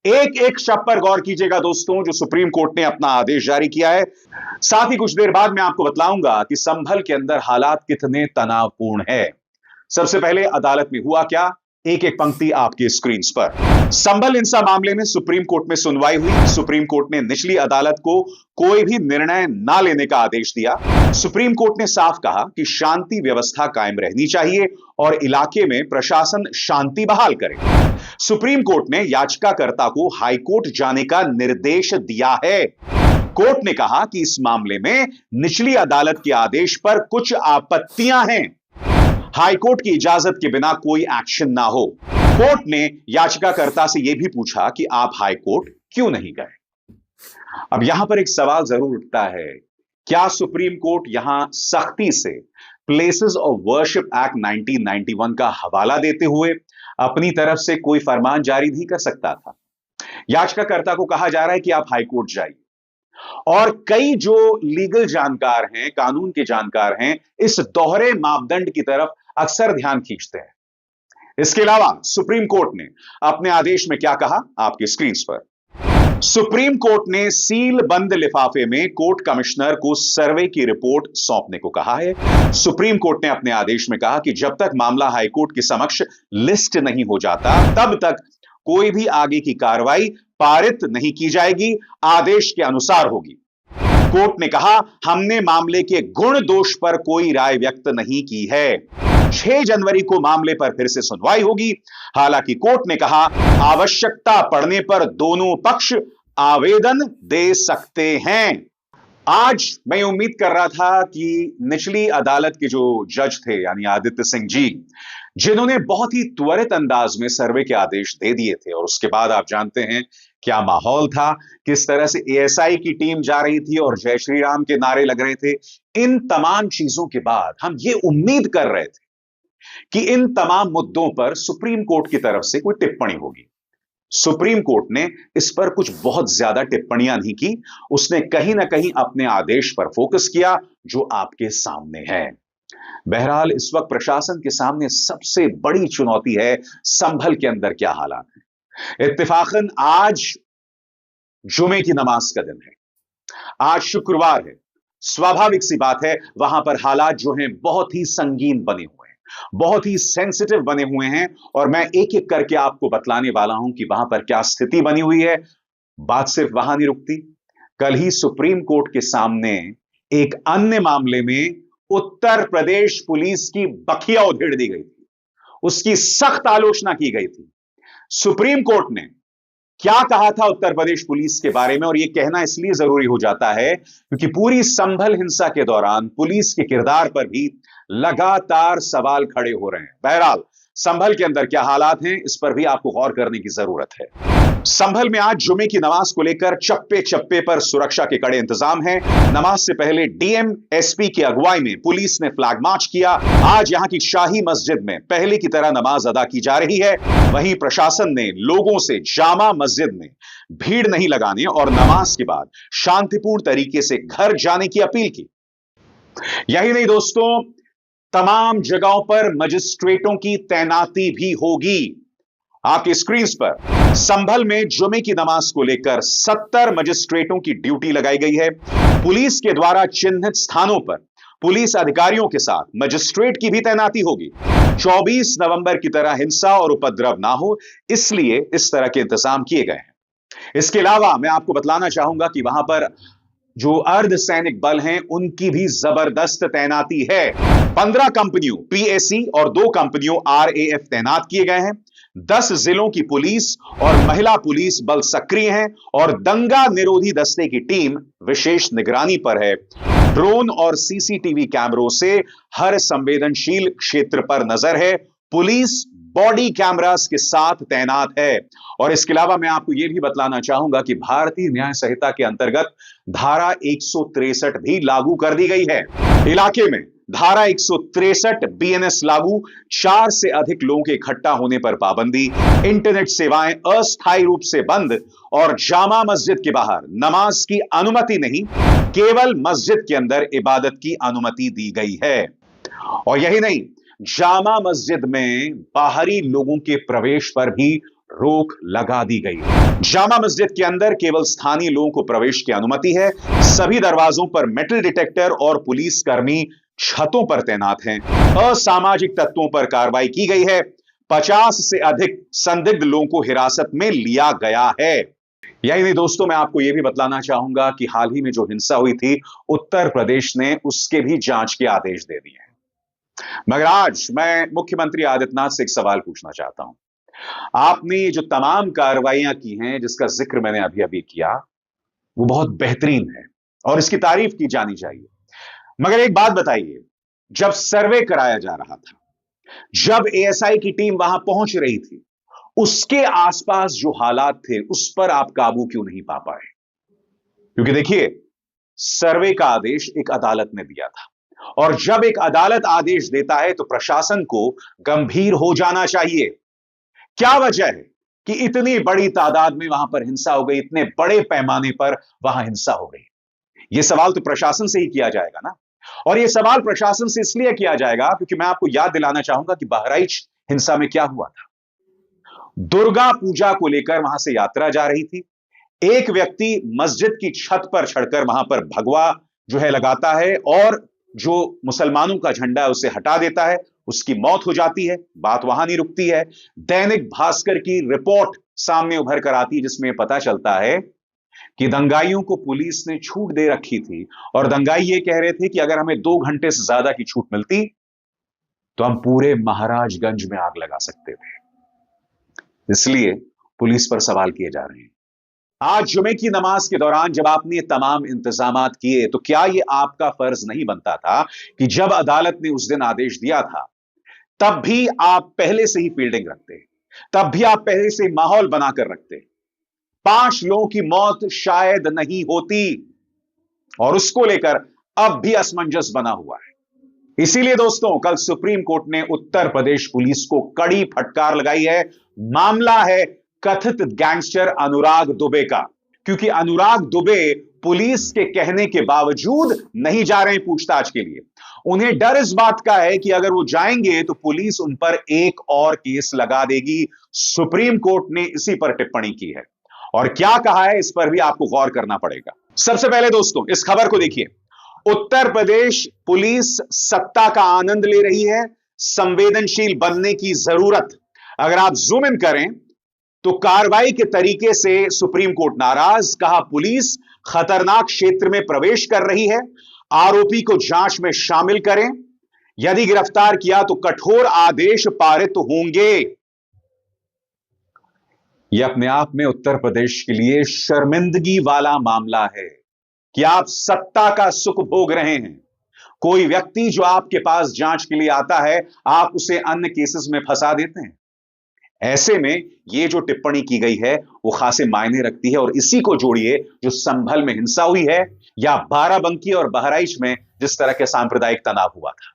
एक एक शब्द पर गौर कीजिएगा दोस्तों, जो सुप्रीम कोर्ट ने अपना आदेश जारी किया है। साथ ही कुछ देर बाद मैं आपको बतलाऊंगा कि संभल के अंदर हालात कितने तनावपूर्ण है। सबसे पहले अदालत में हुआ क्या, एक एक पंक्ति आपकी स्क्रीन पर। संभल हिंसा मामले में सुप्रीम कोर्ट में सुनवाई हुई। सुप्रीम कोर्ट ने निचली अदालत को कोई भी निर्णय ना लेने का आदेश दिया। सुप्रीम कोर्ट ने साफ कहा कि शांति व्यवस्था कायम रहनी चाहिए और इलाके में प्रशासन शांति बहाल करे। सुप्रीम कोर्ट ने याचिकाकर्ता को हाईकोर्ट जाने का निर्देश दिया है। कोर्ट ने कहा कि इस मामले में निचली अदालत के आदेश पर कुछ आपत्तियां हैं, हाईकोर्ट की इजाजत के बिना कोई एक्शन ना हो। कोर्ट ने याचिकाकर्ता से यह भी पूछा कि आप हाईकोर्ट क्यों नहीं गए। अब यहां पर एक सवाल जरूर उठता है, क्या सुप्रीम कोर्ट यहां सख्ती से प्लेसेस ऑफ वर्शिप एक्ट 1991 का हवाला देते हुए अपनी तरफ से कोई फरमान जारी नहीं कर सकता था? याचिकाकर्ता को कहा जा रहा है कि आप हाईकोर्ट जाइए, और कई जो लीगल जानकार हैं, कानून के जानकार हैं, इस दोहरे मापदंड की तरफ अक्सर ध्यान खींचते हैं। इसके अलावा सुप्रीम कोर्ट ने अपने आदेश में क्या कहा, आपकी स्क्रीन पर। सुप्रीम कोर्ट ने सील बंद लिफाफे में कोर्ट कमिश्नर को सर्वे की रिपोर्ट सौंपने को कहा है। सुप्रीम कोर्ट ने अपने आदेश में कहा कि जब तक मामला हाईकोर्ट के समक्ष लिस्ट नहीं हो जाता, तब तक कोई भी आगे की कार्रवाई पारित नहीं की जाएगी, आदेश के अनुसार होगी। कोर्ट ने कहा, हमने मामले के गुण दोष पर कोई राय व्यक्त नहीं की है। 6 जनवरी को मामले पर फिर से सुनवाई होगी। हालांकि कोर्ट ने कहा, आवश्यकता पड़ने पर दोनों पक्ष आवेदन दे सकते हैं। आज मैं उम्मीद कर रहा था कि निचली अदालत के जो जज थे, यानी आदित्य सिंह जी, जिन्होंने बहुत ही त्वरित अंदाज में सर्वे के आदेश दे दिए थे, और उसके बाद आप जानते हैं क्या माहौल था, किस तरह से एएसआई की टीम जा रही थी और जय श्री राम के नारे लग रहे थे। इन तमाम चीजों के बाद हम ये उम्मीद कर रहे थे कि इन तमाम मुद्दों पर सुप्रीम कोर्ट की तरफ से कोई टिप्पणी होगी। सुप्रीम कोर्ट ने इस पर कुछ बहुत ज्यादा टिप्पणियां नहीं की। उसने कहीं ना कहीं अपने आदेश पर फोकस किया, जो आपके सामने है। बहरहाल इस वक्त प्रशासन के सामने सबसे बड़ी चुनौती है, संभल के अंदर क्या हालात है। इत्तेफाकन आज जुमे की नमाज का दिन है, आज शुक्रवार है। स्वाभाविक सी बात है, वहां पर हालात जो हैं बहुत ही संगीन बने हुए हैं, बहुत ही सेंसिटिव बने हुए हैं, और मैं एक एक करके आपको बतलाने वाला हूं कि वहां पर क्या स्थिति बनी हुई है। बात सिर्फ वहां नहीं रुकती। कल ही सुप्रीम कोर्ट के सामने एक अन्य मामले में उत्तर प्रदेश पुलिस की बखिया उधेड़ दी गई थी, उसकी सख्त आलोचना की गई थी। सुप्रीम कोर्ट ने क्या कहा था उत्तर प्रदेश पुलिस के बारे में, और यह कहना इसलिए जरूरी हो जाता है क्योंकि पूरी संभल हिंसा के दौरान पुलिस के किरदार पर भी लगातार सवाल खड़े हो रहे हैं। बहरहाल संभल के अंदर क्या हालात हैं, इस पर भी आपको गौर करने की जरूरत है। संभल में आज जुमे की नमाज को लेकर चप्पे चप्पे पर सुरक्षा के कड़े इंतजाम हैं। नमाज से पहले डीएम एसपी की अगुवाई में पुलिस ने फ्लैग मार्च किया। आज यहां की शाही मस्जिद में पहले की तरह नमाज अदा की जा रही है। वहीं प्रशासन ने लोगों से जामा मस्जिद में भीड़ नहीं लगाने और नमाज के बाद शांतिपूर्ण तरीके से घर जाने की अपील की। यही नहीं दोस्तों, तमाम जगहों पर मजिस्ट्रेटों की तैनाती भी होगी। आपकी स्क्रीन पर संभल में जुमे की नमाज को लेकर 70 मजिस्ट्रेटों की ड्यूटी लगाई गई है। पुलिस के द्वारा चिन्हित स्थानों पर पुलिस अधिकारियों के साथ मजिस्ट्रेट की भी तैनाती होगी। 24 नवंबर की तरह हिंसा और उपद्रव ना हो, इसलिए इस तरह के इंतजाम किए गए हैं। इसके अलावा मैं आपको बतलाना चाहूंगा कि वहां पर जो अर्धसैनिक बल हैं, उनकी भी जबरदस्त तैनाती है। 15 कंपनियों पीएसी और 2 कंपनियों आरएएफ तैनात किए गए हैं। 10 जिलों की पुलिस और महिला पुलिस बल सक्रिय हैं, और दंगा निरोधी दस्ते की टीम विशेष निगरानी पर है। ड्रोन और सीसीटीवी कैमरों से हर संवेदनशील क्षेत्र पर नजर है। पुलिस बॉडी कैमरास के साथ तैनात है। और इसके अलावा मैं आपको यह भी बतलाना चाहूंगा कि भारतीय न्याय संहिता के अंतर्गत धारा 163 भी लागू कर दी गई है। इलाके में धारा 163 बीएनएस लागू, 4 से अधिक लोगों के इकट्ठा होने पर पाबंदी, इंटरनेट सेवाएं अस्थायी रूप से बंद, और जामा मस्जिद के बाहर नमाज की अनुमति नहीं, केवल मस्जिद के अंदर इबादत की अनुमति दी गई है। और यही नहीं, जामा मस्जिद में बाहरी लोगों के प्रवेश पर भी रोक लगा दी गई है। जामा मस्जिद के अंदर केवल स्थानीय लोगों को प्रवेश की अनुमति है। सभी दरवाजों पर मेटल डिटेक्टर और पुलिसकर्मी छतों पर तैनात हैं। असामाजिक तत्वों पर कार्रवाई की गई है। 50 से अधिक संदिग्ध लोगों को हिरासत में लिया गया है। यही नहीं दोस्तों, मैं आपको यह भी बतलाना चाहूंगा कि हाल ही में जो हिंसा हुई थी उत्तर प्रदेश ने उसके भी जांच के आदेश दे दिए हैं। मगर आज मैं मुख्यमंत्री आदित्यनाथ से एक सवाल पूछना चाहता हूं। आपने ये जो तमाम कार्रवाइयां की हैं जिसका जिक्र मैंने अभी अभी किया, वो बहुत बेहतरीन है और इसकी तारीफ की जानी चाहिए। मगर एक बात बताइए, जब सर्वे कराया जा रहा था, जब एएसआई की टीम वहां पहुंच रही थी, उसके आसपास जो हालात थे उस पर आप काबू क्यों नहीं पा पाए? क्योंकि देखिए, सर्वे का आदेश एक अदालत ने दिया था और जब एक अदालत आदेश देता है तो प्रशासन को गंभीर हो जाना चाहिए। क्या वजह है कि इतनी बड़ी तादाद में वहां पर हिंसा हो गई, इतने बड़े पैमाने पर वहां हिंसा हो गई? यह सवाल तो प्रशासन से ही किया जाएगा ना। और यह सवाल प्रशासन से इसलिए किया जाएगा क्योंकि मैं आपको याद दिलाना चाहूंगा कि बहराइच हिंसा में क्या हुआ था। दुर्गा पूजा को लेकर वहां से यात्रा जा रही थी। एक व्यक्ति मस्जिद की छत पर चढ़कर वहां पर भगवा जो है लगाता है और जो मुसलमानों का झंडा है उसे हटा देता है। उसकी मौत हो जाती है। बात वहां नहीं रुकती है। दैनिक भास्कर की रिपोर्ट सामने उभर कर आती है जिसमें पता चलता है कि दंगाइयों को पुलिस ने छूट दे रखी थी और दंगाई ये कह रहे थे कि अगर हमें 2 घंटे से ज्यादा की छूट मिलती तो हम पूरे महाराजगंज में आग लगा सकते थे। इसलिए पुलिस पर सवाल किए जा रहे हैं। आज जुमे की नमाज के दौरान जब आपने ये तमाम इंतजामात किए तो क्या यह आपका फर्ज नहीं बनता था कि जब अदालत ने उस दिन आदेश दिया था तब भी आप पहले से ही फील्डिंग रखते, तब भी आप पहले से ही माहौल बनाकर रखते? 5 लोगों की मौत शायद नहीं होती और उसको लेकर अब भी असमंजस बना हुआ है। इसीलिए दोस्तों, कल सुप्रीम कोर्ट ने उत्तर प्रदेश पुलिस को कड़ी फटकार लगाई है। मामला है कथित गैंगस्टर अनुराग दुबे का, क्योंकि अनुराग दुबे पुलिस के कहने के बावजूद नहीं जा रहे हैं पूछताछ के लिए। उन्हें डर इस बात का है कि अगर वो जाएंगे तो पुलिस उन पर एक और केस लगा देगी। सुप्रीम कोर्ट ने इसी पर टिप्पणी की है और क्या कहा है इस पर भी आपको गौर करना पड़ेगा। सबसे पहले दोस्तों, इस खबर को देखिए। उत्तर प्रदेश पुलिस सत्ता का आनंद ले रही है, संवेदनशील बनने की जरूरत। अगर आप जूम इन करें तो कार्रवाई के तरीके से सुप्रीम कोर्ट नाराज। कहा पुलिस खतरनाक क्षेत्र में प्रवेश कर रही है, आरोपी को जांच में शामिल करें, यदि गिरफ्तार किया तो कठोर आदेश पारित होंगे। यह अपने आप में उत्तर प्रदेश के लिए शर्मिंदगी वाला मामला है कि आप सत्ता का सुख भोग रहे हैं। कोई व्यक्ति जो आपके पास जांच के लिए आता है, आप उसे अन्य केसेस में फंसा देते हैं। ऐसे में यह जो टिप्पणी की गई है वो खासे मायने रखती है। और इसी को जोड़िए जो संभल में हिंसा हुई है या बाराबंकी और बहराइच में जिस तरह के सांप्रदायिक तनाव हुआ था।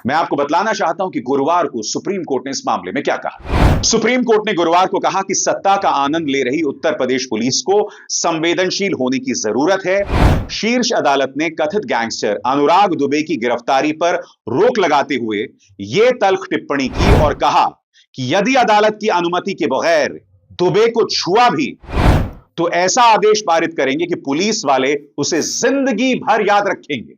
मैं आपको बतलाना चाहता हूं कि गुरुवार को सुप्रीम कोर्ट ने इस मामले में क्या कहा। सुप्रीम कोर्ट ने गुरुवार को कहा कि सत्ता का आनंद ले रही उत्तर प्रदेश पुलिस को संवेदनशील होने की जरूरत है। शीर्ष अदालत ने कथित गैंगस्टर अनुराग दुबे की गिरफ्तारी पर रोक लगाते हुए यह तल्ख टिप्पणी की और कहा कि यदि अदालत की अनुमति के बगैर दुबे को छुआ भी तो ऐसा आदेश पारित करेंगे कि पुलिस वाले उसे जिंदगी भर याद रखेंगे।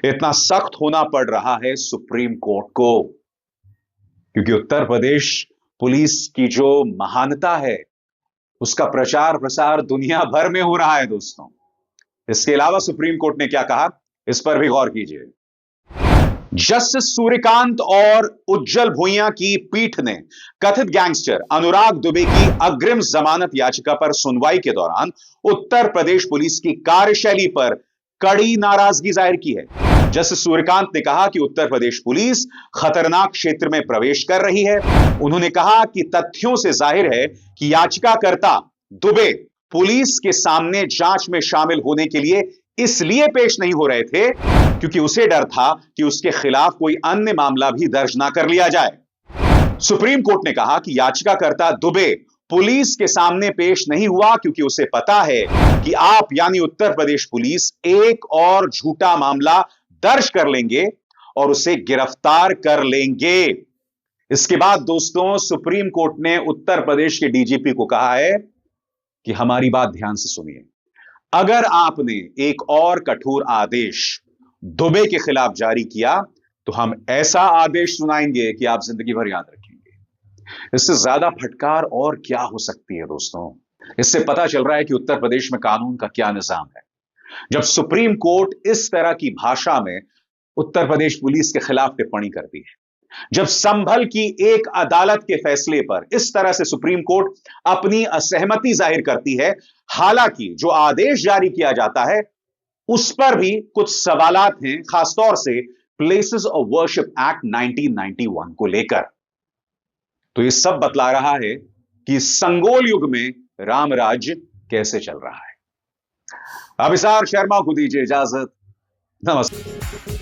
इतना सख्त होना पड़ रहा है सुप्रीम कोर्ट को क्योंकि उत्तर प्रदेश पुलिस की जो महानता है उसका प्रचार प्रसार दुनिया भर में हो रहा है दोस्तों। इसके अलावा सुप्रीम कोर्ट ने क्या कहा इस पर भी गौर कीजिए। जस्टिस सूर्यकांत और उज्जवल भुइयां की पीठ ने कथित गैंगस्टर अनुराग दुबे की अग्रिम जमानत याचिका पर सुनवाई के दौरान उत्तर प्रदेश पुलिस की कार्यशैली पर कड़ी नाराजगी जाहिर की है। जस्टिस सूर्यकांत ने कहा कि उत्तर प्रदेश पुलिस खतरनाक क्षेत्र में प्रवेश कर रही है। उन्होंने कहा कि तथ्यों से जाहिर है कि याचिकाकर्ता दुबे पुलिस के सामने जांच में शामिल होने के लिए इसलिए पेश नहीं हो रहे थे क्योंकि उसे डर था कि उसके खिलाफ कोई अन्य मामला भी दर्ज ना कर लिया जाए। सुप्रीम कोर्ट ने कहा कि याचिकाकर्ता दुबे पुलिस के सामने पेश नहीं हुआ क्योंकि उसे पता है कि आप यानी उत्तर प्रदेश पुलिस एक और झूठा मामला दर्ज कर लेंगे और उसे गिरफ्तार कर लेंगे। इसके बाद दोस्तों सुप्रीम कोर्ट ने उत्तर प्रदेश के डीजीपी को कहा है कि हमारी बात ध्यान से सुनिए। अगर आपने एक और कठोर आदेश दुबे के खिलाफ जारी किया तो हम ऐसा आदेश सुनाएंगे कि आप जिंदगी भर याद रखेंगे। इससे ज्यादा फटकार और क्या हो सकती है दोस्तों। इससे पता चल रहा है कि उत्तर प्रदेश में कानून का क्या निजाम है। जब सुप्रीम कोर्ट इस तरह की भाषा में उत्तर प्रदेश पुलिस के खिलाफ टिप्पणी करती है, जब संभल की एक अदालत के फैसले पर इस तरह से सुप्रीम कोर्ट अपनी असहमति जाहिर करती है, हालांकि जो आदेश जारी किया जाता है उस पर भी कुछ सवालात हैं, खासतौर से प्लेसेस ऑफ वर्शिप एक्ट 1991 को लेकर। तो यह सब बतला रहा है कि संगोल युग में रामराज्य कैसे चल रहा है। अभिसार शर्मा को दीजिए इजाजत। नमस्कार।